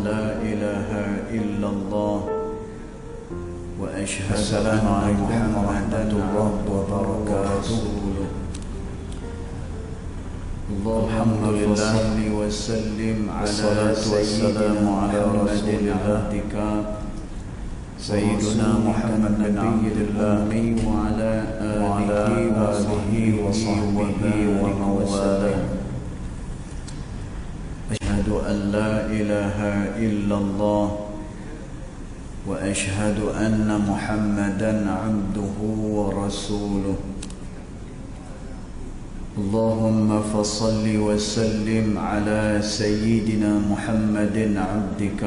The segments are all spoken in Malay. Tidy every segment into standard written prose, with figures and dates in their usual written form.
لا إله إلا الله وأشهد أن محمدا عبده ورسوله. الحمد لله وسلم على سيدنا محمد عبدك سيدنا محمد نبي الأمي وعلى آله وصحبه ومن والاه. أشهد أن لا إله إلا الله وأشهد أن محمدا عبده ورسوله. اللهم فصل وسلم على سيدنا محمد عبدك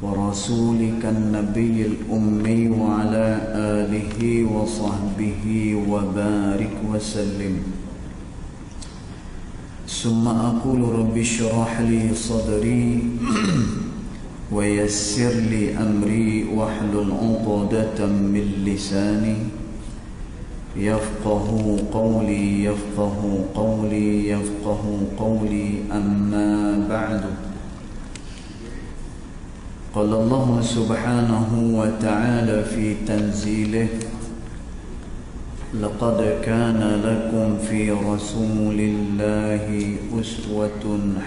ورسولك النبي الأمي وعلى آله وصحبه وبارك وسلم. ثم أقول رب اشرح لي صدري ويسر لي أمري واحلل عقدة من لساني يفقه قولي أما بعد. قال الله سبحانه وتعالى في تنزيله: لقد كان لكم في رسول الله أسوة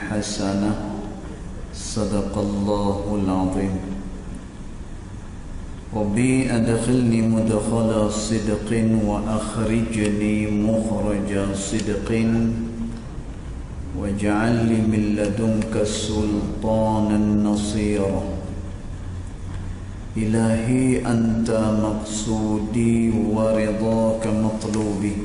حسنة. صدق الله العظيم. ربي أدخلني مدخل صدق وأخرجني مخرج صدق واجعل لي من لدنك سلطانا نصيرا. إلهي أنت مقصودي ورضاك مطلوبي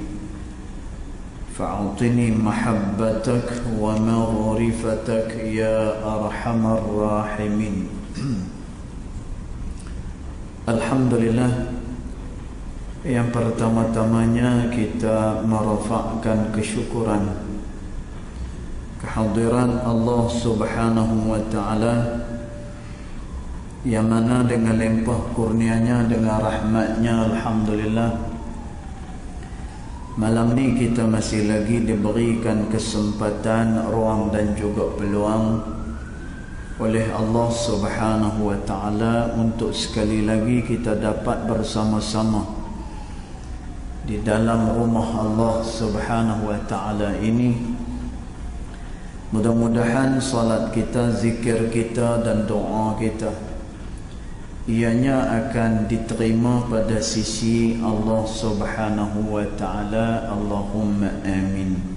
فأعطني محبتك ومغرفتك يا أرحم الراحمين. Alhamdulillah, yang pertama-tamanya kita merafakkan kesyukuran kehadiran Allah Subhanahu wa Ta'ala, yang mana dengan limpah kurnianya, dengan rahmatnya, alhamdulillah, malam ni kita masih lagi diberikan kesempatan, ruang dan juga peluang oleh Allah Subhanahu wa Ta'ala untuk sekali lagi kita dapat bersama-sama di dalam rumah Allah Subhanahu wa Ta'ala ini. Mudah-mudahan salat kita, zikir kita dan doa kita ianya akan diterima pada sisi Allah Subhanahu wa Ta'ala. Allahumma amin.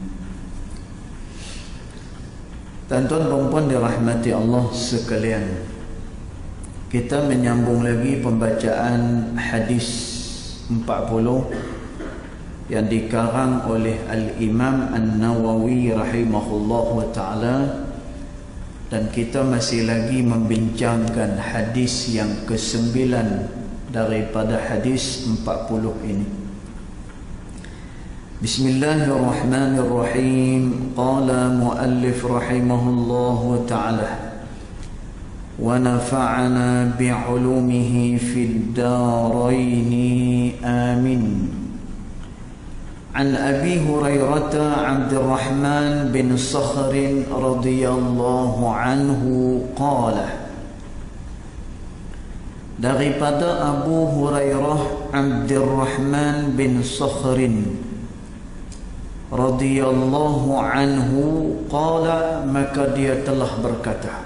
Tuan-tuan dan puan dirahmati Allah sekalian, kita menyambung lagi pembacaan hadis 40 yang dikarang oleh Al-Imam An-Nawawi rahimahullahu ta'ala, dan kita masih lagi membincangkan hadis yang ke-9 daripada hadis 40 ini. Bismillahirrahmanirrahim. Qala muallif rahimahullahu ta'ala wa nafa'ana bi'ulumihi fid daraini amin. An Abi Hurairah Abdurrahman bin Sakhr radhiyallahu anhu qala, daripada Abu Hurairah Abdurrahman bin Sakhr radhiyallahu anhu qala, maka dia telah berkata,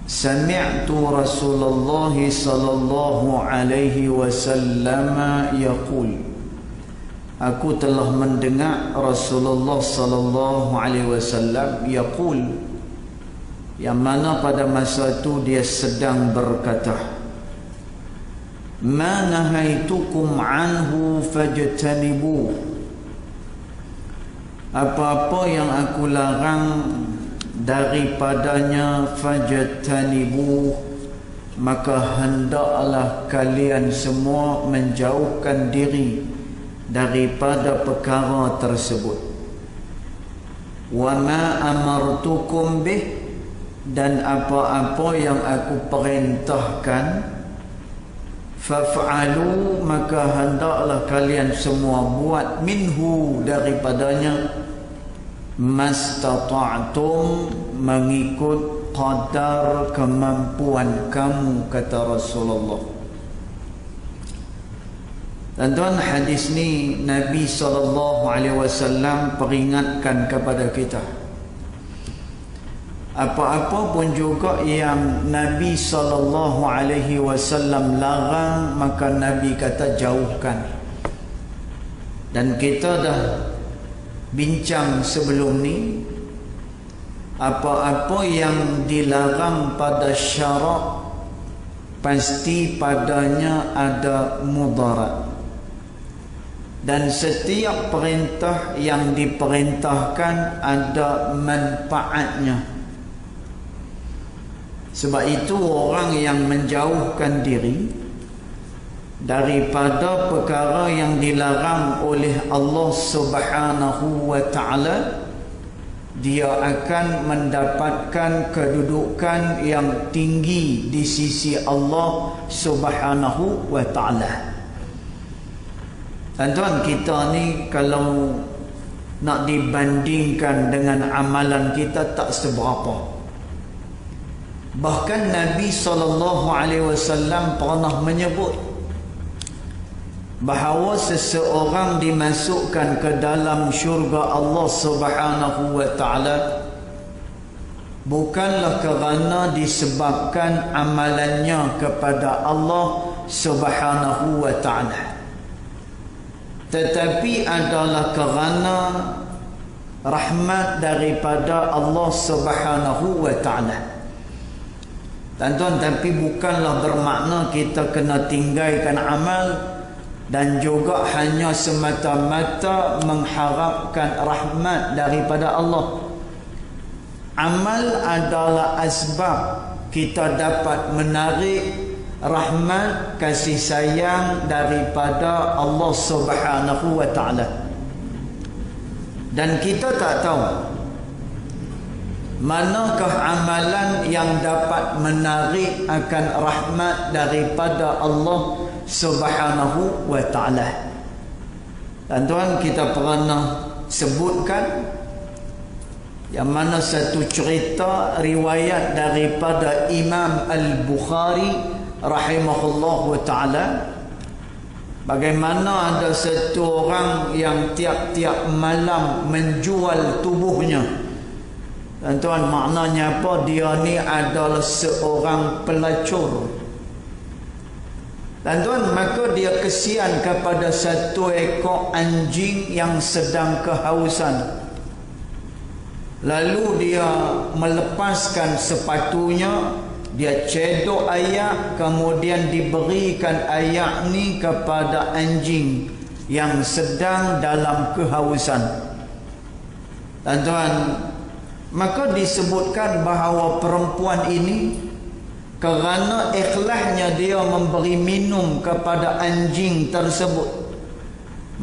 sami'tu Rasulullah sallallahu alaihi wasallam yaqul, aku telah mendengar Rasulullah sallallahu alaihi wasallam yaqul, yang mana pada masa itu dia sedang berkata, ma nahaitukum anhu fajtanibu, apa-apa yang aku larang daripadanya, fajtanibu, maka hendaklah kalian semua menjauhkan diri daripada perkara tersebut. Wa ma amartukum bih, dan apa-apa yang aku perintahkan, faf'alu, maka hendaklah kalian semua buat, minhu, daripadanya, mastata'tum, mengikut qadar kemampuan kamu, kata Rasulullah. Tuan-tuan, hadis ni Nabi SAW peringatkan kepada kita, apa-apa pun juga yang Nabi SAW larang, maka Nabi kata jauhkan. Dan kita dah bincang sebelum ni, apa-apa yang dilarang pada syarak pasti padanya ada mudarat. Dan setiap perintah yang diperintahkan ada manfaatnya. Sebab itu orang yang menjauhkan diri daripada perkara yang dilarang oleh Allah Subhanahu wa ta'ala, dia akan mendapatkan kedudukan yang tinggi di sisi Allah Subhanahu wa ta'ala. Tuan-tuan, kita ni kalau nak dibandingkan dengan amalan kita tak seberapa. Bahkan Nabi SAW pernah menyebut bahawa seseorang dimasukkan ke dalam syurga Allah Subhanahu wa ta'ala bukanlah kerana disebabkan amalannya kepada Allah Subhanahu wa ta'ala, tetapi adalah kerana rahmat daripada Allah Subhanahu wa ta'ala. Tuan-tuan, tapi bukanlah bermakna kita kena tinggalkan amal dan juga hanya semata-mata mengharapkan rahmat daripada Allah. Amal adalah asbab kita dapat menarik rahmat, kasih sayang daripada Allah Subhanahu wa ta'ala. Dan kita tak tahu manakah amalan yang dapat menarik akan rahmat daripada Allah Subhanahu wa ta'ala. Tuan-tuan, kita pernah sebutkan yang mana satu cerita riwayat daripada Imam Al-Bukhari rahimahullah ta'ala, bagaimana ada satu orang yang tiap-tiap malam menjual tubuhnya. Tuan-tuan, maknanya apa? Dia ni adalah seorang pelacur. Tuan-tuan, maka dia kesian kepada satu ekor anjing yang sedang kehausan. Lalu dia melepaskan sepatunya, dia cedok ayak, kemudian diberikan ayak ni kepada anjing yang sedang dalam kehausan. Tuan-tuan, maka disebutkan bahawa perempuan ini kerana ikhlasnya dia memberi minum kepada anjing tersebut,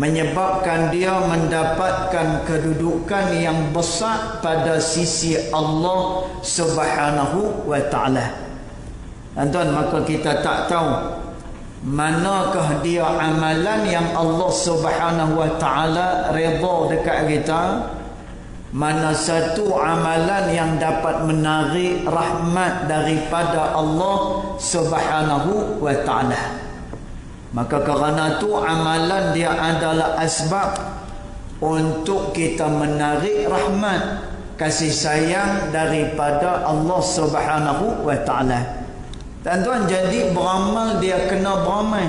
menyebabkan dia mendapatkan kedudukan yang besar pada sisi Allah Subhanahu wa ta'ala. Tuan-tuan, maka kita tak tahu manakah dia amalan yang Allah Subhanahu wa ta'ala redha dekat kita, mana satu amalan yang dapat menarik rahmat daripada Allah Subhanahu wa ta'ala. Maka kerana tu amalan dia adalah asbab untuk kita menarik rahmat, kasih sayang daripada Allah Subhanahu wa ta'ala. Tuan-tuan, jadi beramal dia kena beramal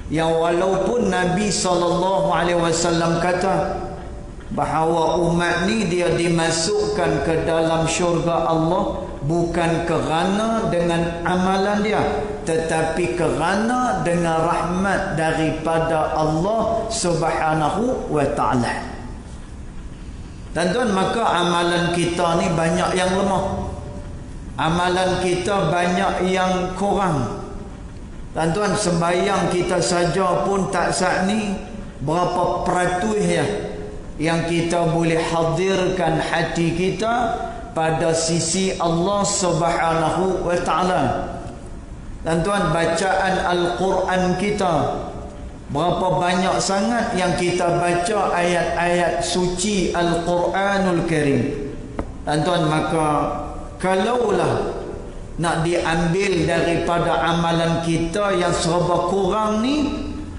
yang walaupun Nabi SAW kata bahawa umat ni dia dimasukkan ke dalam syurga Allah bukan kerana dengan amalan dia, tetapi kerana dengan rahmat daripada Allah Subhanahu wa ta'ala. Tuan-tuan, maka amalan kita ni banyak yang lemah, amalan kita banyak yang kurang. Tuan-tuan, sembahyang kita saja pun tak sah ni berapa peratus ya yang kita boleh hadirkan hati kita pada sisi Allah Subhanahu wa ta'ala. Tuan-tuan, bacaan Al-Quran kita Berapa banyak sangat yang kita baca ayat-ayat suci Al-Quranul Karim. Tuan-tuan, maka kalaulah nak diambil daripada amalan kita yang serba kurang ni,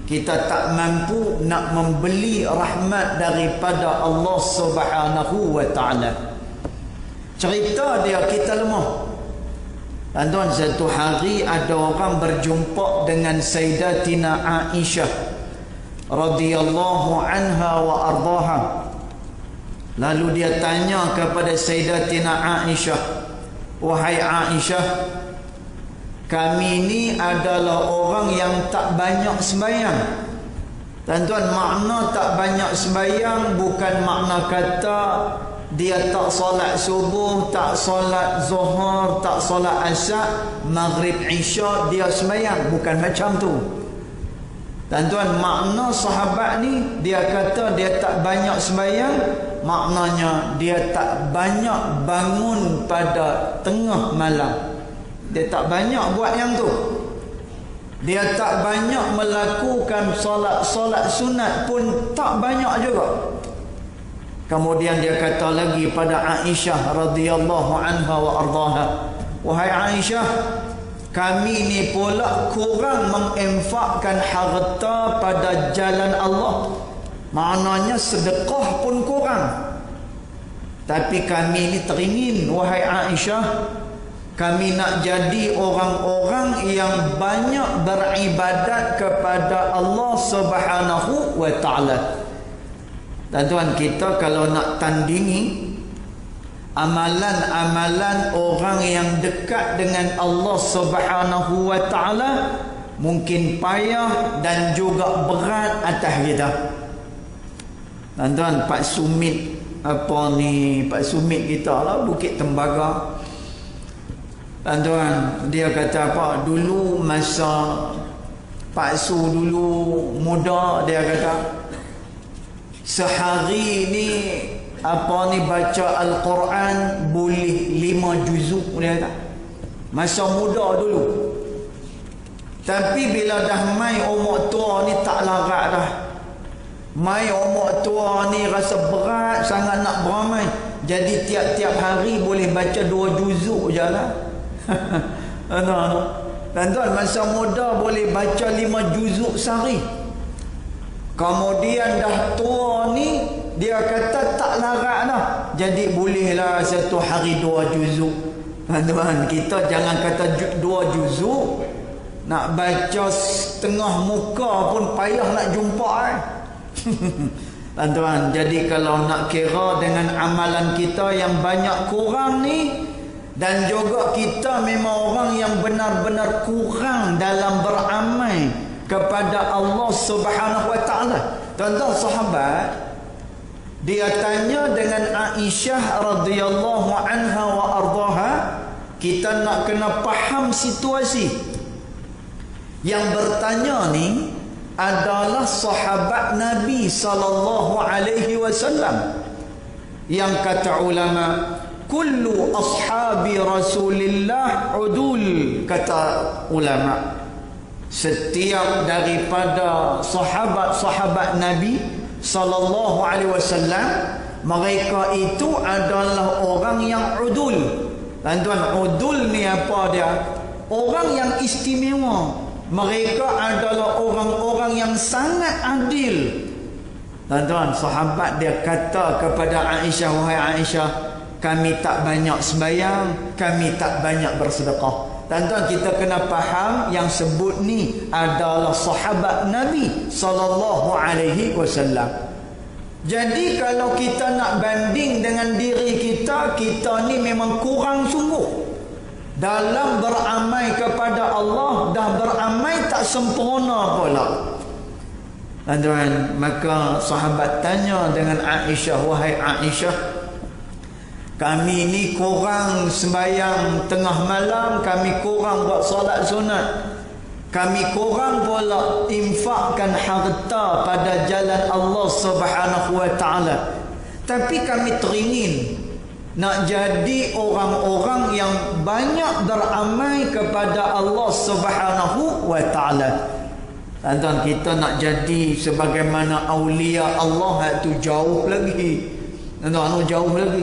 kita tak mampu nak membeli rahmat daripada Allah Subhanahu wa ta'ala. Cerita dia kita lemah. Tuan-tuan, satu hari ada orang berjumpa dengan Sayyidatina Aisyah radhiyallahu anha wa ardaha. Lalu dia tanya kepada Sayyidatina Aisyah, "Wahai Aisyah, kami ni adalah orang yang tak banyak sembahyang." Tuan-tuan, makna tak banyak sembahyang bukan makna kata dia tak solat subuh, tak solat zuhur, tak solat asar, maghrib, isyak dia sembahyang. Bukan macam tu. Tuan-tuan, makna sahabat ni, dia kata dia tak banyak sembahyang, maknanya dia tak banyak bangun pada tengah malam. Dia tak banyak buat yang tu. Dia tak banyak melakukan solat sunat pun tak banyak juga. Kemudian dia kata lagi pada Aisyah radhiyallahu anha wa ardaha, "Wahai Aisyah, kami ni pula kurang menginfakkan harta pada jalan Allah. Maknanya sedekah pun kurang. Tapi kami ni teringin, wahai Aisyah, kami nak jadi orang-orang yang banyak beribadat kepada Allah Subhanahu wa ta'ala." Tuan-tuan, kita kalau nak tandingi amalan-amalan orang yang dekat dengan Allah Subhanahu wa ta'ala, mungkin payah dan juga berat atas kita. Tuan-tuan, Pak Sumit Pak Sumit kita lah, Bukit Tembaga. Tuan-tuan, dia kata apa? Dulu masa Pak Su dulu muda, dia kata sehari ni baca Al-Quran boleh 5 juzuk, dia kata. Masa muda dulu. Tapi bila dah mai umur tua ni tak larat dah. Mai umur tua ni rasa berat sangat nak beramai. Jadi tiap-tiap hari boleh baca 2 juzuk je lah. Tuan-tuan, masa muda boleh baca 5 juzuk sehari. Kemudian dah tua ni, dia kata tak larat dah. Jadi bolehlah satu hari 2 juzuk. Tuan-tuan, kita jangan kata 2 juzuk. Nak baca setengah muka pun payah nak jumpa. Tuan-tuan, jadi kalau nak kira dengan amalan kita yang banyak kurang ni, dan juga kita memang orang yang benar-benar kurang dalam beramal kepada Allah Subhanahu wa ta'ala. Tuan-tuan, sahabat dia tanya dengan Aisyah radhiyallahu anha wa ardaha. Kita nak kena faham situasi. Yang bertanya ni adalah sahabat Nabi sallallahu alaihi wasallam. Yang kata ulama, kullu ashabi Rasulillah udul, kata ulama. Setiap daripada sahabat-sahabat Nabi sallallahu alaihi wasallam, mereka itu adalah orang yang udul. Tuan-tuan, udul ni apa dia? Orang yang istimewa. Mereka adalah orang-orang yang sangat adil. Tuan-tuan, sahabat dia kata kepada Aisyah, "Wahai Aisyah, kami tak banyak sembahyang, kami tak banyak bersedekah." Tuan-tuan, kita kena faham yang sebut ni adalah sahabat Nabi sallallahu alaihi wasallam. Jadi kalau kita nak banding dengan diri kita, kita ni memang kurang sungguh dalam beramal kepada Allah, dah beramal tak sempurna pula. Tuan-tuan, maka sahabat tanya dengan Aisyah, "Wahai Aisyah, kami ni kurang sembahyang tengah malam, kami kurang buat solat sunat, kami kurang pula infakkan harta pada jalan Allah Subhanahu wa ta'ala. Tapi kami teringin nak jadi orang-orang yang banyak beramal kepada Allah Subhanahu wa ta'ala." Tuan-tuan, kita nak jadi sebagaimana awliya Allah itu jauh lagi. Tuan-tuan, jauh lagi.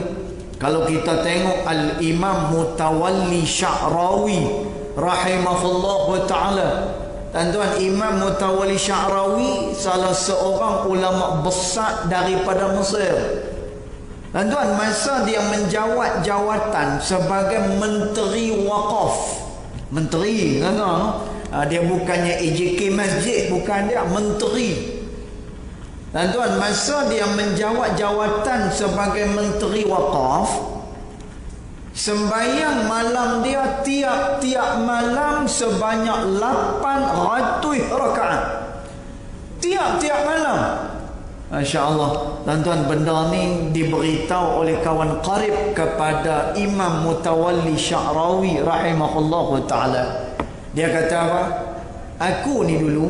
Kalau kita tengok Al-Imam Mutawalli Sya'rawi rahimahullah ta'ala. Tuan-tuan, Imam Mutawalli Sya'rawi salah seorang ulama besar daripada Mesir. Tuan-tuan, masa dia menjawat jawatan sebagai Menteri Waqaf. Menteri, tuan-tuan. Dia bukannya EJK Masjid, bukan dia, menteri. Tuan-tuan, masa dia menjawat jawatan sebagai Menteri Waqaf, sembahyang malam dia tiap-tiap malam sebanyak 800 rakaat. Tiap-tiap malam. Masya Allah. Tuan-tuan, benda ni diberitahu oleh kawan qarib kepada Imam Mutawalli Sya'rawi rahimahullah ta'ala. Dia kata apa? Aku ni dulu,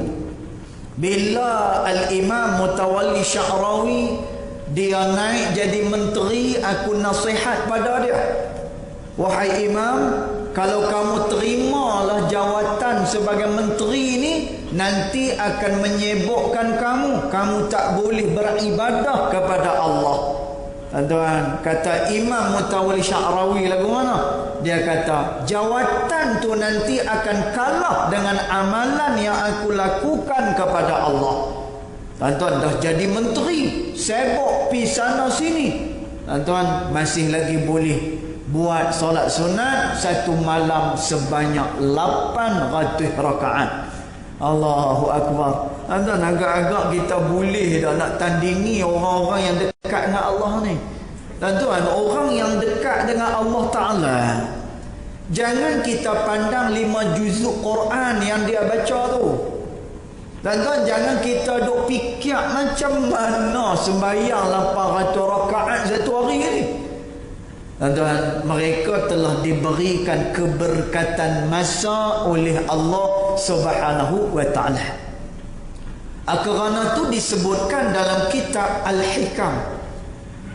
bila Al-Imam Mutawalli Sya'rawi dia naik jadi menteri, aku nasihat pada dia, wahai Imam, kalau kamu terimalah jawatan sebagai menteri ni, nanti akan menyebokkan kamu tak boleh beribadah kepada Allah. Tuan-tuan, kata Imam Mutawalli Sya'rawi lagu mana? Dia kata, jawatan tu nanti akan kalah dengan amalan yang aku lakukan kepada Allah. Tuan-tuan, dah jadi menteri, sibuk pi sana sini. Tuan-tuan, masih lagi boleh buat solat sunat satu malam sebanyak 800 rakaat. Allahu Akbar. Tuan-tuan, agak-agak kita boleh dah nak tandingi orang-orang yang dekat dengan Allah ni. Tuan-tuan, orang yang dekat dengan Allah Ta'ala, jangan kita pandang 5 juzuk Quran yang dia baca tu. Tuan-tuan, jangan kita duk fikir macam mana sembahyang 800 rakaat satu hari ni. Tuan-tuan, mereka telah diberikan keberkatan masa oleh Allah Subhanahu wa Ta'ala. Kerana tu disebutkan dalam kitab Al-Hikam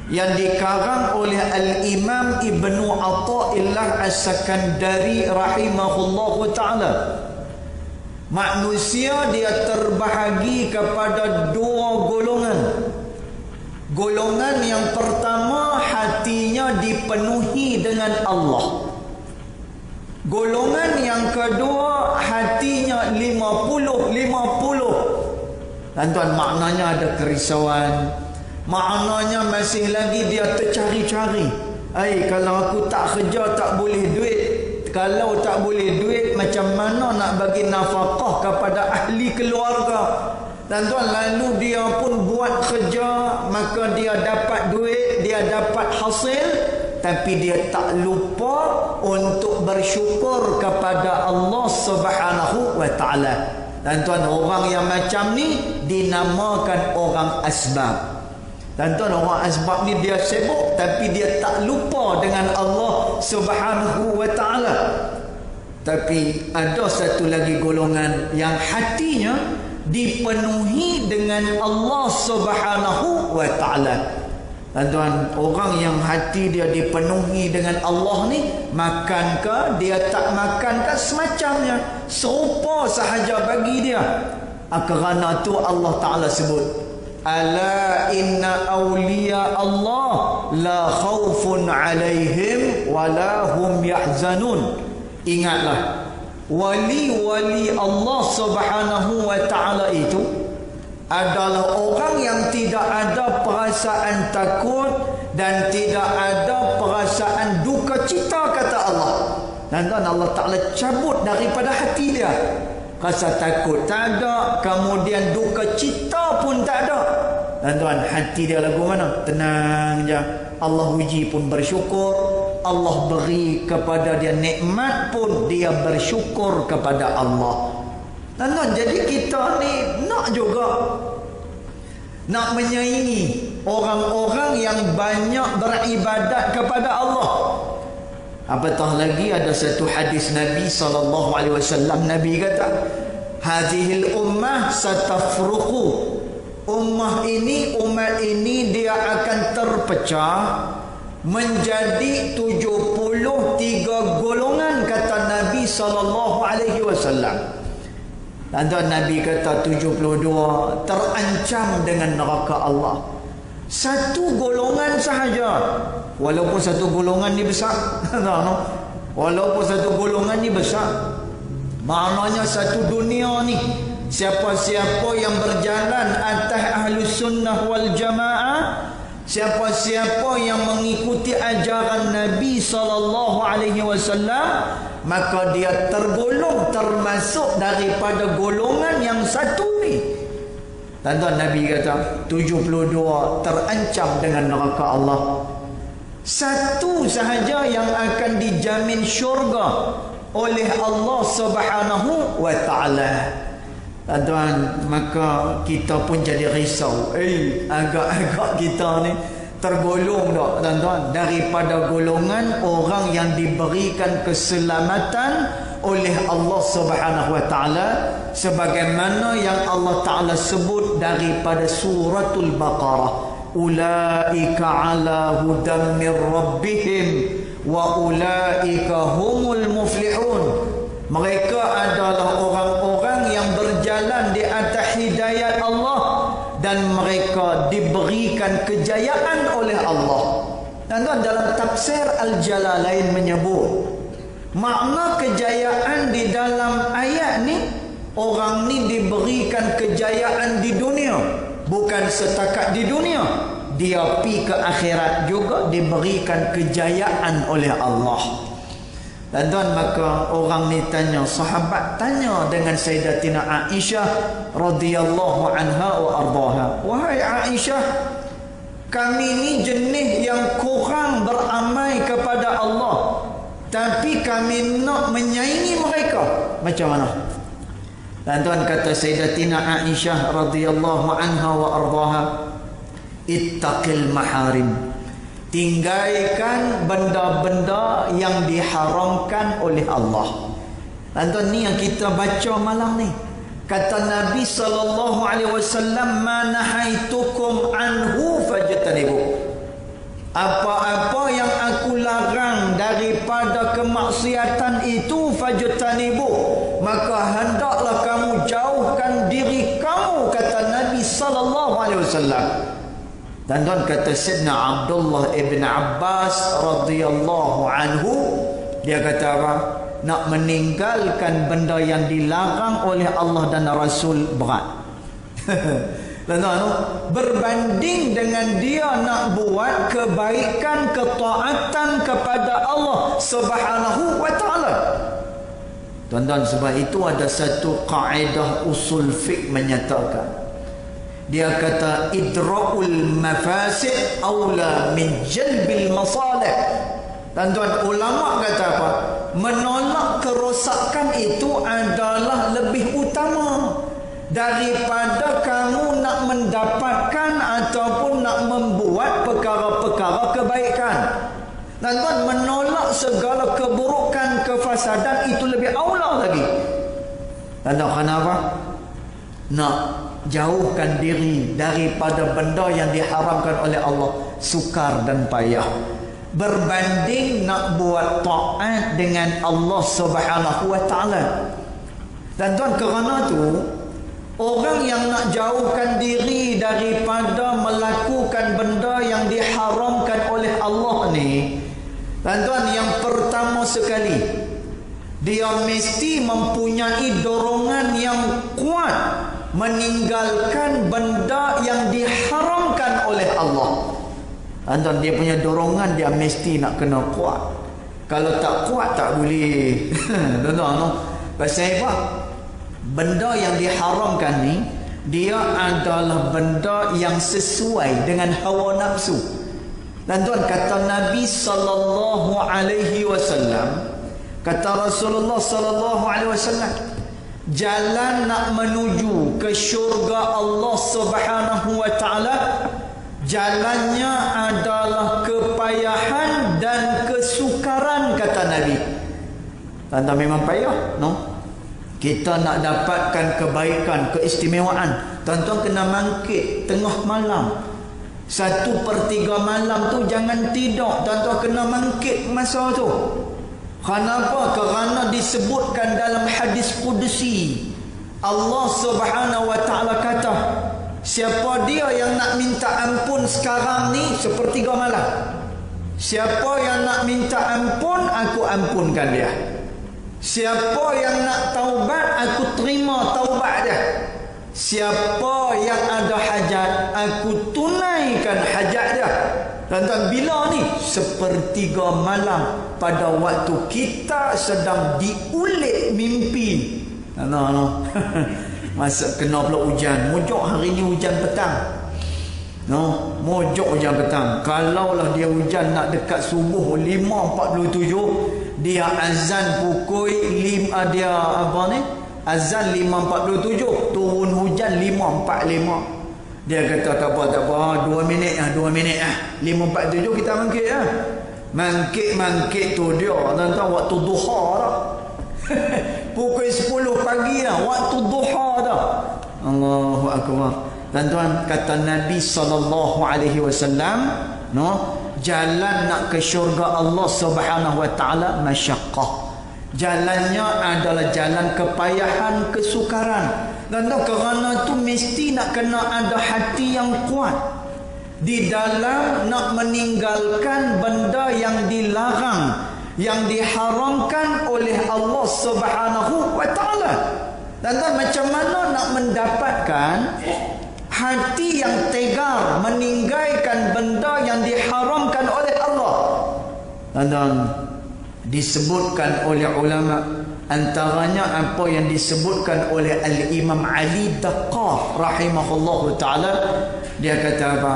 yang dikarang oleh Al-Imam Ibnu Atha'illah As-Sakandari rahimahullahu ta'ala. Manusia dia terbahagi kepada 2 golongan. Golongan yang pertama, hatinya dipenuhi dengan Allah. Golongan yang kedua, hatinya 50-50. Tuan-tuan, maknanya ada kerisauan, maknanya masih lagi dia tercari-cari. Kalau aku tak kerja tak boleh duit. Kalau tak boleh duit, macam mana nak bagi nafkah kepada ahli keluarga? Tuan-tuan, lalu dia pun buat kerja, maka dia dapat duit, dia dapat hasil, tapi dia tak lupa untuk bersyukur kepada Allah Subhanahu wa Ta'ala. Tuan-tuan, orang yang macam ni dinamakan orang asbab. Tuan-tuan, orang asbab ni dia sibuk tapi dia tak lupa dengan Allah Subhanahu wa Ta'ala. Tapi ada satu lagi golongan yang hatinya dipenuhi dengan Allah Subhanahu wa Ta'ala. Tuan-tuan, orang yang hati dia dipenuhi dengan Allah ni, makan ke dia tak makan ke semacamnya, serupa sahaja bagi dia. Kerana tu Allah Ta'ala sebut, ala inna awliya Allah la khawfun alaihim wa la hum yahzanun. Ingatlah, wali-wali Allah Subhanahu wa Ta'ala itu adalah orang yang tidak ada perasaan takut dan tidak ada perasaan duka cita, kata Allah. Dan Allah Ta'ala cabut daripada hati dia. Rasa takut tak ada, kemudian duka cita pun tak ada. Dan tuan, hati dia lagu mana? Tenang je. Allah uji pun bersyukur, Allah beri kepada dia nikmat pun dia bersyukur kepada Allah. Tuan-tuan, jadi kita ni nak juga nak menyaingi orang-orang yang banyak beribadat kepada Allah. Apatah lagi ada satu hadis Nabi SAW. Nabi kata, hadhil ummah satafruqu. Umat ini dia akan terpecah menjadi 73 golongan, kata Nabi SAW. Tuan-tuan, Nabi kata 72 terancam dengan neraka Allah. Satu golongan sahaja. Walaupun satu golongan ni besar. Walaupun satu golongan ni besar. Maknanya satu dunia ni, siapa-siapa yang berjalan atas Ahlus Sunnah wal Jamaah, siapa-siapa yang mengikuti ajaran Nabi SAW, maka dia tergolong, termasuk daripada golongan yang satu ni. Tuan-tuan, Nabi kata 72 terancam dengan neraka Allah. Satu sahaja yang akan dijamin syurga oleh Allah Subhanahu wa ta'ala. Tuan-tuan, maka kita pun jadi risau. Agak-agak kita ni tergolong tak, tuan-tuan, daripada golongan orang yang diberikan keselamatan oleh Allah Subhanahu wa ta'ala, sebagaimana yang Allah Ta'ala sebut daripada suratul Baqarah, ulaika ala hudam min rabbihim wa ulaika humul muflihun. Mereka adalah orang-orang yang berjalan di atas hidayat Allah dan mereka diberikan kejayaan oleh Allah. Dan dalam tafsir Al-Jalalain menyebut makna kejayaan di dalam ayat ni, orang ni diberikan kejayaan di dunia, bukan setakat di dunia, dia pi ke akhirat juga diberikan kejayaan oleh Allah. Dan tuan, maka orang ni tanya, sahabat tanya dengan Sayyidatina Aisyah radhiyallahu anha wa ardaha, wahai Aisyah, kami ni jenis yang kurang beramal kepada Allah, tapi kami nak menyaingi mereka, macam mana? Dan tuan, kata Sayyidatina Aisyah radhiyallahu anha wa ardaha, ittaqil maharim, tinggalkan benda-benda yang diharamkan oleh Allah. Dan tuan, ni yang kita baca malam ni. Kata Nabi SAW, ma nahaitukum anhu fajtanibu, apa-apa yang aku larang daripada kemaksiatan itu, fajtanibu, maka hendaklah kamu jauhkan diri kamu, kata Nabi SAW. Dan tuan, kata Sayyidina Abdullah ibn Abbas radhiyallahu anhu, dia kata apa? Nak meninggalkan benda yang dilarang oleh Allah dan Rasul berat. Dan tuan, berbanding dengan dia nak buat kebaikan, ketaatan kepada Allah Subhanahu wa ta'ala. Tuan-tuan, sebab itu ada satu kaedah usul fiqh menyatakan, dia kata idra'ul mafasid awla min jalbil masalih. Dan tuan, ulama kata apa? Menolak kerosakan itu adalah lebih utama daripada kamu nak mendapatkan ataupun nak membuat perkara-perkara kebaikan. Dan tuan, menolak segala keburukan, kefasadan itu lebih aula lagi. Dan tuan, kenapa? Nak jauhkan diri daripada benda yang diharamkan oleh Allah, sukar dan payah, berbanding nak buat taat dengan Allah Subhanahu wa ta'ala. Dan tuan, kerana tu orang yang nak jauhkan diri daripada melakukan benda yang diharamkan oleh Allah ni, dan tuan, yang pertama sekali, dia mesti mempunyai dorongan yang kuat meninggalkan benda yang diharamkan oleh Allah. Tuan, dia punya dorongan dia mesti nak kena kuat. Kalau tak kuat tak boleh. Tuan-tuan, pasal apa? Benda yang diharamkan ni, dia adalah benda yang sesuai dengan hawa nafsu. Dan tuan, kata Nabi sallallahu alaihi wasallam, kata Rasulullah sallallahu alaihi wasallam, jalan nak menuju ke syurga Allah Subhanahu wa ta'ala, jalannya adalah kepayahan dan kesukaran, kata Nabi. Tanda memang payah, no? Kita nak dapatkan kebaikan, keistimewaan, tuan-tuan kena mangkit tengah malam. 1/3 malam tu jangan tidur, tuan-tuan kena mangkit masa tu. Kenapa? Kerana disebutkan dalam hadis qudsi, Allah Subhanahu wa ta'ala kata, siapa dia yang nak minta ampun sekarang ni sepertiga malam. Siapa yang nak minta ampun, aku ampunkan dia. Siapa yang nak taubat, aku terima taubat dia. Siapa yang ada hajat, aku tunaikan hajat dia. Dan bila ni? Sepertiga malam pada waktu kita sedang diulik mimpi. Masa kena pula hujan. Mojok hari ni hujan petang. Mojok hujan petang. Kalaulah dia hujan nak dekat subuh 5.47, dia azan pukul 5, dia apa ni? Azan 5.47, turun hujan 5.45. Dia kata tak apa, 2 minit lah, 2 minit lah. 5.47 kita mangkit lah. Mangkit tu dia tuan-tuan waktu duha dah. Pukul 10 pagi dah, waktu duha dah. Allahu akbar. Tuan-tuan, kata Nabi SAW, jalan nak ke syurga Allah Subhanahu wa ta'ala masyaqqah. Jalannya adalah jalan kepayahan, kesukaran. Dan kerana tu mesti nak kena ada hati yang kuat di dalam nak meninggalkan benda yang dilarang, yang diharamkan oleh Allah Subhanahu wa ta'ala. Dan macam mana nak mendapatkan hati yang tegar meninggalkan benda yang diharamkan oleh Allah? Dan disebutkan oleh ulama, antaranya apa yang disebutkan oleh Al-Imam Ali Daqqah rahimahullah ta'ala. Dia kata apa?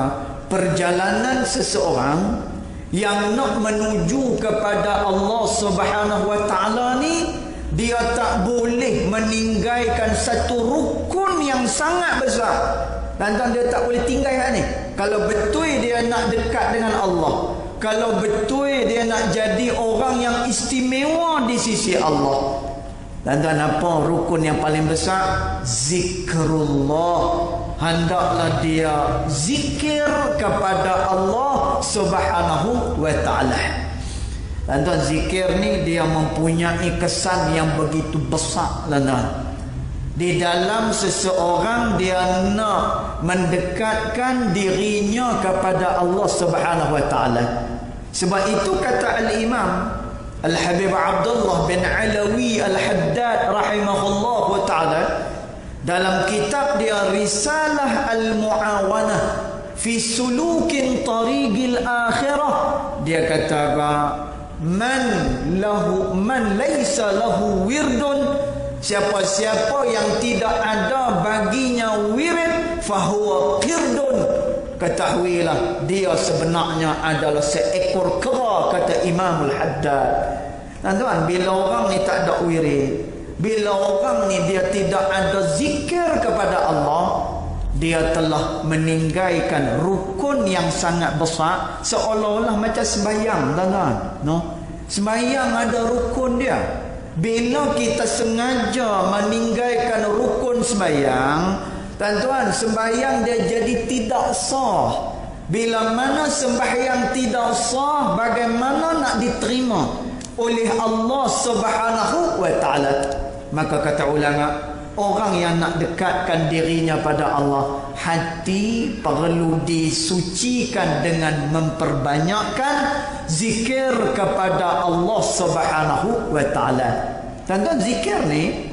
Perjalanan seseorang yang nak menuju kepada Allah Subhanahu wa ta'ala ni, dia tak boleh meninggalkan satu rukun yang sangat besar. Dan dia tak boleh tinggalkan ni. Kalau betul dia nak dekat dengan Allah, kalau betul dia nak jadi orang yang istimewa di sisi Allah. Dan apa rukun yang paling besar? Zikrullah. Hendaklah dia zikir kepada Allah Subhanahu wa ta'ala. Dan zikir ni dia mempunyai kesan yang begitu besar. Di dalam seseorang dia nak mendekatkan dirinya kepada Allah Subhanahu wa ta'ala. Sebab itu kata Al-Imam Al-Habib Abdullah bin Alawi Al-Haddad rahimahullah ta'ala dalam kitab dia Risalah Al-Mu'awanah fi Sulukin Tariqil Akhirah, dia kata man laysa lahu wirdun, siapa-siapa yang tidak ada baginya wirid, fahuwa qirdun, ketahuilah dia sebenarnya adalah seekor kera, kata Imam Al-Haddad. Tuan-tuan, bila orang ni tak ada wirid, bila orang ni dia tidak ada zikir kepada Allah, dia telah meninggalkan rukun yang sangat besar. Seolah-olah macam sembahyang, tuan-tuan. Sembahyang ada rukun dia. Bila kita sengaja meninggalkan rukun sembahyang, tuan-tuan, sembahyang dia jadi tidak sah. Bila mana sembahyang tidak sah, bagaimana nak diterima oleh Allah Subhanahu wa ta'ala? Maka kata ulama, orang yang nak dekatkan dirinya pada Allah, hati perlu disucikan dengan memperbanyakkan zikir kepada Allah Subhanahu wa ta'ala. Tuan-tuan, zikir ni,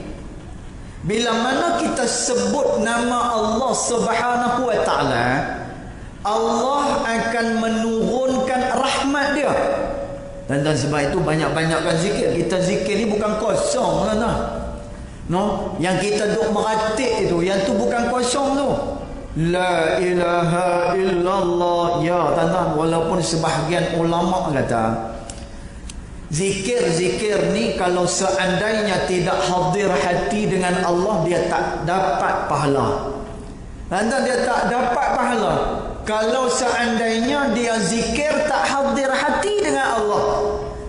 bila mana kita sebut nama Allah Subhanahu wa ta'ala, Allah akan menurunkan rahmat dia. Dan sebab itu banyak-banyakkan zikir. Kita zikir ni bukan kosong, tuan-tuan. Yang kita duk meratik itu, yang tu bukan kosong tu. La ilaha illallah. Ya, tuan-tuan, walaupun sebahagian ulama kata zikir-zikir ni kalau seandainya tidak hadir hati dengan Allah, dia tak dapat pahala. Tuan-tuan, dia tak dapat pahala. Kalau seandainya dia zikir tak hadir hati dengan Allah.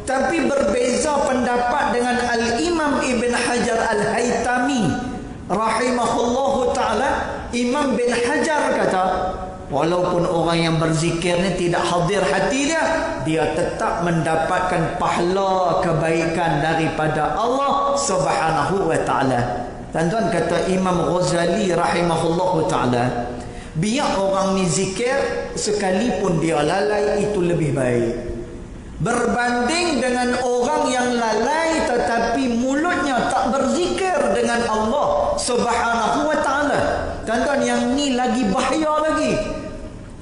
Tapi berbeza pendapat dengan Al-Imam Ibn Hajar Al-Haytami rahimahullahu ta'ala. Imam bin Hajar kata, walaupun orang yang berzikir ni tidak hadir hati dia, dia tetap mendapatkan pahala kebaikan daripada Allah Subhanahu wa ta'ala. Tuan-tuan, kata Imam Ghazali rahimahullahu ta'ala, biar orang ni zikir sekalipun dia lalai, itu lebih baik berbanding dengan orang yang lalai tetapi mulutnya tak berzikir dengan Allah Subhanahu wa ta'ala. Tuan-tuan, yang ni lagi bahaya lagi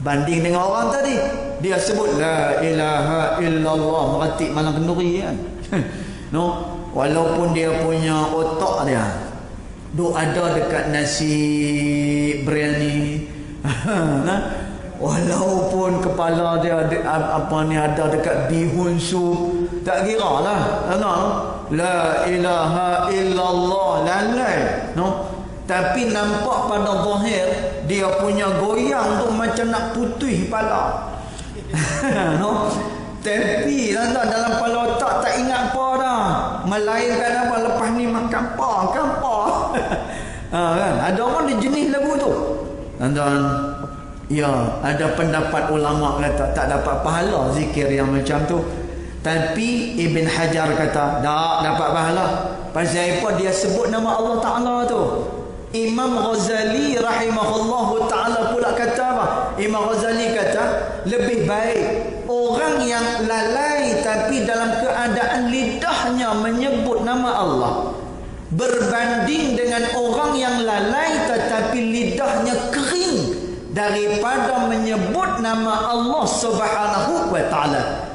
banding dengan orang tadi. Dia sebut la ilaha illallah, meratik malam kenduri kan. No, walaupun dia punya otak dia duk ada dekat nasi biryani, walaupun kepala dia ada dekat bihun sup, tak kira lah. La ilaha illallah, lalai. No, tapi nampak pada zahir dia punya goyang tu macam nak putih kepala. No, tapi dalam kepala otak tak ingat apa dah, melainkan apa, lepas ni makan apa kan. Ada orang dia jenis lagu tu. Tuan-tuan, ya, ada pendapat ulama kata tak dapat pahala zikir yang macam tu. Tapi Ibn Hajar kata tak dapat pahala. Pasal apa? Dia sebut nama Allah Ta'ala tu. Imam Ghazali rahimahullahu ta'ala pula kata apa? Imam Ghazali kata lebih baik orang yang lalai tapi dalam keadaan lidahnya menyebut nama Allah berbanding dengan orang yang lalai tetapi lidahnya kering daripada menyebut nama Allah Subhanahu wa ta'ala.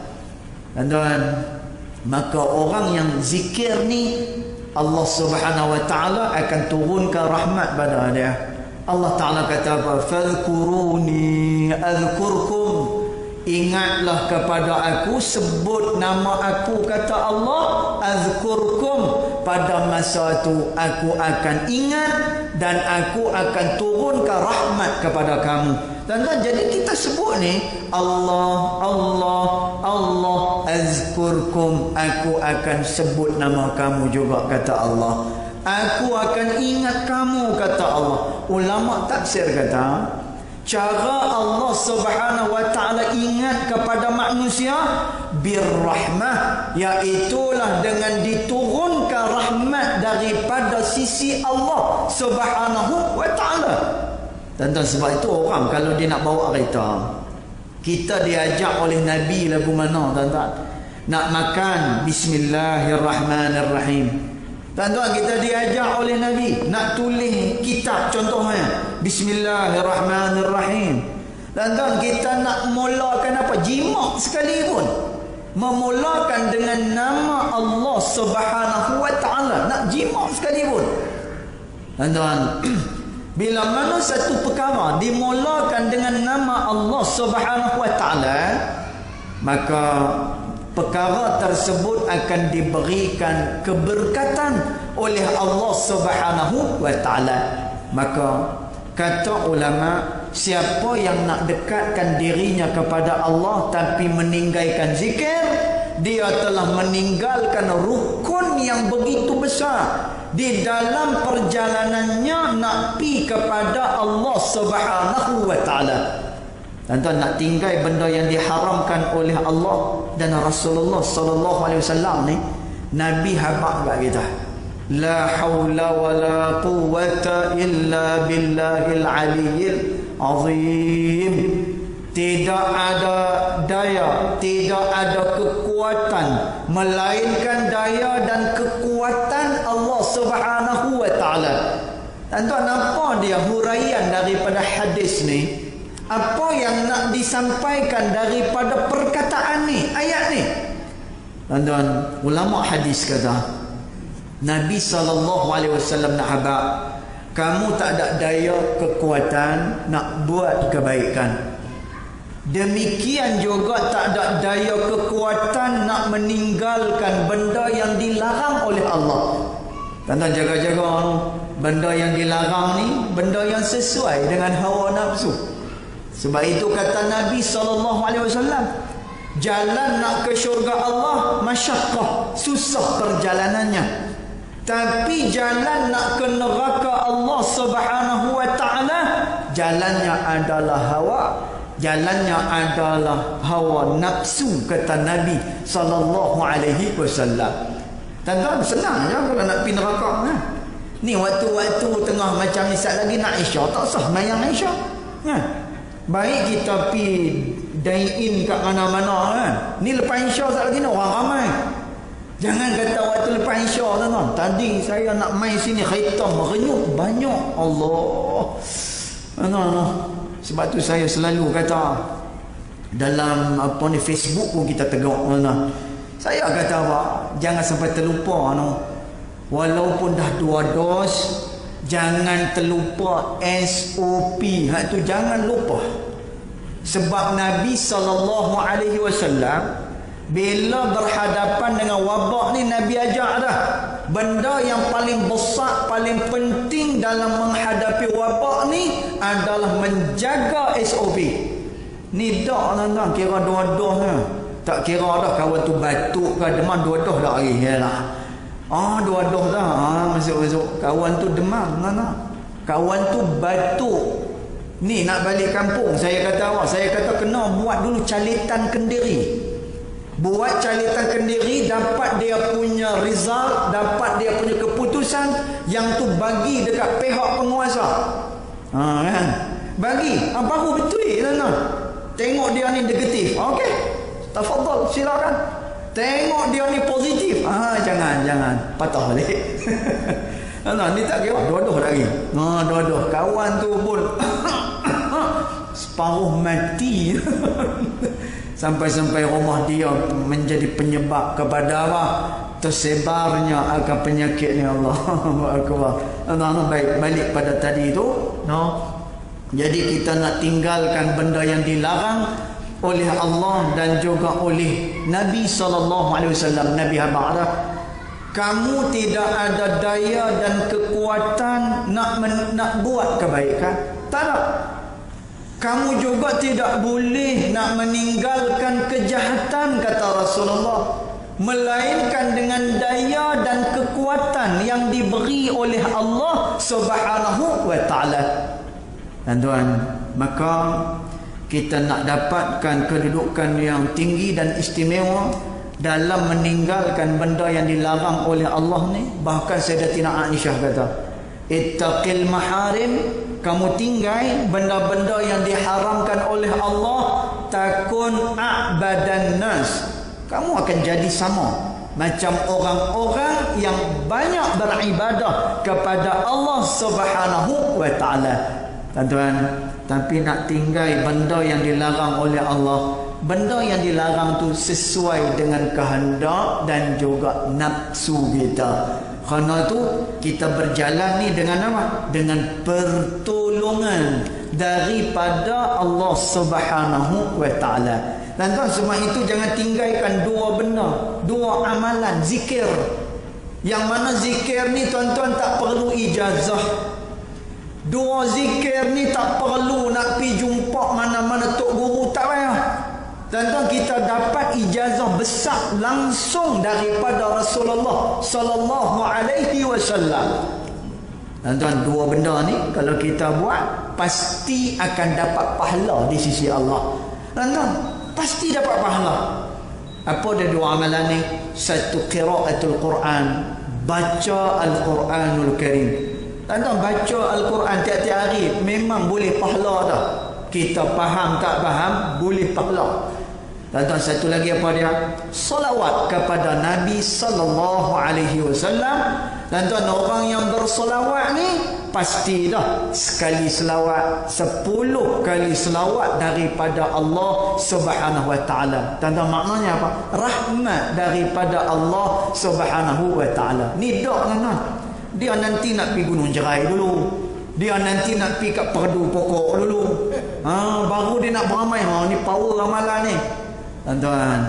Tuan-tuan, maka orang yang zikir ni Allah Subhanahu wa ta'ala akan turunkan rahmat pada dia. Allah Ta'ala kata apa? Fadhkuruni adhkurkum. Ingatlah kepada aku, sebut nama aku, kata Allah, azkurkum, pada masa itu aku akan ingat dan aku akan turunkan rahmat kepada kamu. Tuan-tuan, jadi kita sebut ni Allah, Allah, Allah, azkurkum, aku akan sebut nama kamu juga, kata Allah. Aku akan ingat kamu, kata Allah. Ulama tafsir kata cara Allah Subhanahu wa ta'ala ingat kepada manusia birrahmah, iaitulah dengan diturunkan rahmat daripada sisi Allah Subhanahu wa ta'ala. Tuan-tuan, sebab itu orang kalau dia nak bawa kereta, kita diajak oleh Nabi lagu mana tuan-tuan? Nak makan, bismillahirrahmanirrahim. Tuan-tuan, kita diajak oleh Nabi nak tulis kitab, contohnya bismillahirrahmanirrahim. Tuan-tuan, kita nak mulakan apa? Jimat sekalipun, memulakan dengan nama Allah Subhanahu wa ta'ala. Nak jimat sekalipun, tuan-tuan, bila mana satu perkara dimulakan dengan nama Allah Subhanahu wa ta'ala, maka perkara tersebut akan diberikan keberkatan oleh Allah Subhanahu wa ta'ala. Maka kata ulama, siapa yang nak dekatkan dirinya kepada Allah tapi meninggalkan zikir, dia telah meninggalkan rukun yang begitu besar di dalam perjalanannya nak pi kepada Allah Subhanahu wa ta'ala. Tuan-tuan, nak tinggal benda yang diharamkan oleh Allah dan Rasulullah sallallahu alaihi wasallam ni, Nabi habaq kat kita. La haula wala quwwata illa billahil aliyyil azim. Tidak ada daya, tidak ada kekuatan melainkan daya dan kekuatan Allah Subhanahu wa ta'ala. Tuan-tuan, apa dia huraian daripada hadis ni? Apa yang nak disampaikan daripada perkataan ni, ayat ni? Tuan-tuan, ulama hadis kata Nabi SAW nak habaq, kamu tak ada daya kekuatan nak buat kebaikan. Demikian juga tak ada daya kekuatan nak meninggalkan benda yang dilarang oleh Allah. Tuan-tuan, jaga-jaga benda yang dilarang ni, benda yang sesuai dengan hawa nafsu. Sebab itu kata Nabi SAW, jalan nak ke syurga Allah masyaqqah, susah perjalanannya. Tapi jalan nak ke neraka Allah Subhanahu wa ta'ala, jalannya adalah hawa, jalannya adalah hawa nafsu, kata Nabi sallallahu alaihi wasallam. Tuan-tuan, senang je kalau nak pergi neraka. Ni waktu-waktu tengah macam ni sat lagi nak Isya, tak sah mayang Isya. Kan? Baik kita pi dine-in kat mana-mana kan. Ni lepas Isya sat lagi ni orang ramai. Jangan kata waktu lepas Isya tuan-tuan. Tadi saya nak main sini khaitam renyuk banyak. Allah. Sebab tu saya selalu kata dalam apa ni Facebook pun kita tegur tuan-tuan. Saya kata apa? Jangan sampai terlupa walaupun dah 2 dos, jangan terlupa SOP. Hak tu jangan lupa. Sebab Nabi SAW bila berhadapan dengan wabak ni, Nabi ajak dah. Benda yang paling besar, paling penting dalam menghadapi wabak ni adalah menjaga SOP. Ni dak tuan-tuan, kira 2 dos ni. Tak kira dah kawan tu batuk ke demam, 2 dos dah hari lah. 2 dos dah. Masuk-masuk. Kawan tu demam. Kawan tu batuk. Ni nak balik kampung. Saya kata kena buat dulu calitan kendiri. Buat calitan kendiri, dapat dia punya result, dapat dia punya keputusan. Yang tu bagi dekat pihak penguasa. Kan? Bagi. Baru betul tuan-tuan. Tengok dia ni negatif. Okey. Tafadhal, silakan. Tengok dia ni positif. Jangan patah balik. Ni tak kira 2 dos lagi. 2 dos. Kawan tu pun separuh mati. Sampai-sampai rumah dia menjadi penyebab kepada apa? Tersebarnya akan penyakit ni. Allah Akbar. Baik, balik pada tadi tu. Jadi kita nak tinggalkan benda yang dilarang oleh Allah dan juga oleh Nabi SAW. Nabi Haba'ah, kamu tidak ada daya dan kekuatan nak buat kebaikan. Tak ada. Kamu juga tidak boleh nak meninggalkan kejahatan, kata Rasulullah, melainkan dengan daya dan kekuatan yang diberi oleh Allah Subhanahu wa ta'ala. Tuan-tuan, maka kita nak dapatkan kedudukan yang tinggi dan istimewa dalam meninggalkan benda yang dilarang oleh Allah ni. Bahkan Sayyidatina Aisyah kata, ittaqil maharim, kamu tinggal benda-benda yang diharamkan oleh Allah, takun a'badan nas, kamu akan jadi sama macam orang-orang yang banyak beribadah kepada Allah Subhanahu wa ta'ala. Tuan-tuan, tapi nak tinggal benda yang dilarang oleh Allah, benda yang dilarang tu sesuai dengan kehendak dan juga nafsu kita. Kerana tu kita berjalan ni dengan apa? Dengan pertolongan daripada Allah Subhanahu wa ta'ala. Dan tuan, sebab itu jangan tinggalkan 2 benda, 2 amalan zikir. Yang mana zikir ni tuan-tuan tak perlu ijazah. 2 zikir ni tak perlu nak pergi jumpa mana-mana tok guru, tak payah. Tuan-tuan, kita dapat ijazah besar langsung daripada Rasulullah sallallahu alaihi wasallam. Tuan-tuan, 2 benda ni kalau kita buat pasti akan dapat pahala di sisi Allah. Tuan-tuan, pasti dapat pahala. Apa dia 2 amalan ni? Satu, qiraatul Quran, baca Al-Quranul Karim. Tuan-tuan, baca Al-Quran tiap-tiap hari memang boleh pahala dah. Kita faham tak faham, boleh pahala. Tuan-tuan, satu lagi apa dia? Salawat kepada Nabi sallallahu alaihi wasallam. Tuan-tuan, orang yang bersolawat ni pasti dah sekali selawat 10 kali selawat daripada Allah Subhanahu wa ta'ala. Tuan-tuan, maknanya apa? Rahmat daripada Allah Subhanahu wa ta'ala. Ni dak tuan-tuan. Dia nanti nak pergi Gunung Jerai dulu. Dia nanti nak pergi kat Perdu Pokok dulu. Baru dia nak beramai. Ni power ramalan ni. Tuan-tuan,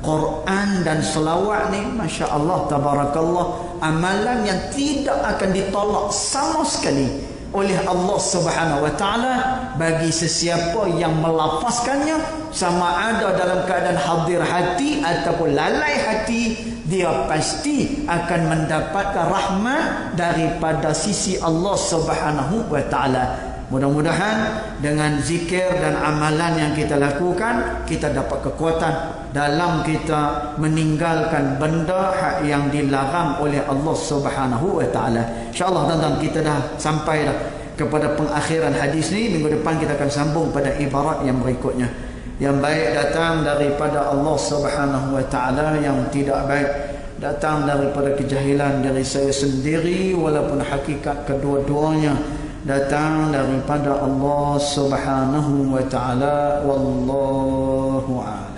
Quran dan selawat ni, Masya Allah, Tabarakallah, amalan yang tidak akan ditolak sama sekali oleh Allah Subhanahu wa ta'ala bagi sesiapa yang melafazkannya, sama ada dalam keadaan hadir hati ataupun lalai hati. Dia pasti akan mendapatkan rahmat daripada sisi Allah Subhanahu wa ta'ala. Mudah-mudahan dengan zikir dan amalan yang kita lakukan, kita dapat kekuatan dalam kita meninggalkan benda yang dilarang oleh Allah Subhanahu wa taala. Insya-Allah tuan-tuan, kita dah sampai dah kepada pengakhiran hadis ni. Minggu depan kita akan sambung pada ibarat yang berikutnya. Yang baik datang daripada Allah Subhanahu wa taala, yang tidak baik datang daripada kejahilan diri saya sendiri, walaupun hakikat kedua-duanya datang daripada Allah Subhanahu wa taala. Wallahu a'lam.